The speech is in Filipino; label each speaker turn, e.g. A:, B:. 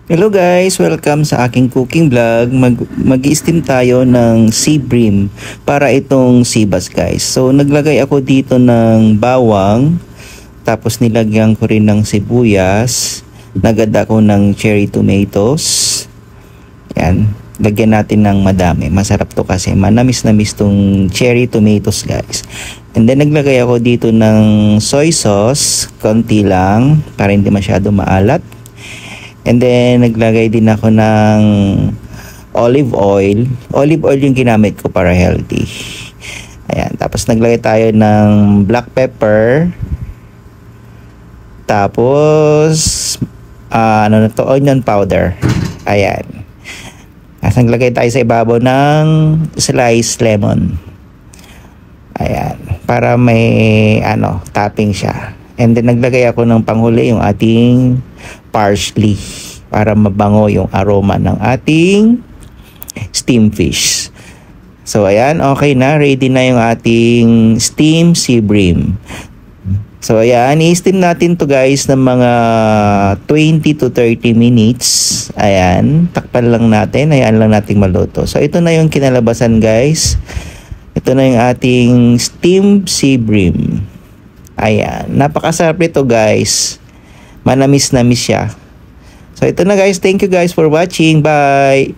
A: Hello guys! Welcome sa aking cooking vlog. Mag-steam tayo ng sea bream para itong sibas guys. So naglagay ako dito ng bawang, tapos nilagyan ko rin ng sibuyas, nagad ako ng cherry tomatoes. Yan, lagyan natin ng madami. Masarap to kasi manamis-namis tong cherry tomatoes guys. And then naglagay ako dito ng soy sauce, konti lang para hindi masyado maalat. And then naglagay din ako ng olive oil. Olive oil yung ginamit ko para healthy. Ayan, tapos naglagay tayo ng black pepper. Tapos onion powder. Ayan. At naglagay tayo sa ibabaw ng sliced lemon. Ayan, para may topping siya. And then naglagay ako ng panghuli yung ating parsley para mabango yung aroma ng ating steam fish. So ayan, okay na, ready na yung ating steam sea bream. So ayan, i-steam natin to guys ng mga 20 to 30 minutes. Ayan, takpan lang natin, ayan lang nating maluto. So ito na yung kinalabasan guys. Ito na yung ating steam sea bream. Ayan, napakasarap ito guys. Manamis-namis siya. So ito na guys, thank you guys for watching. Bye!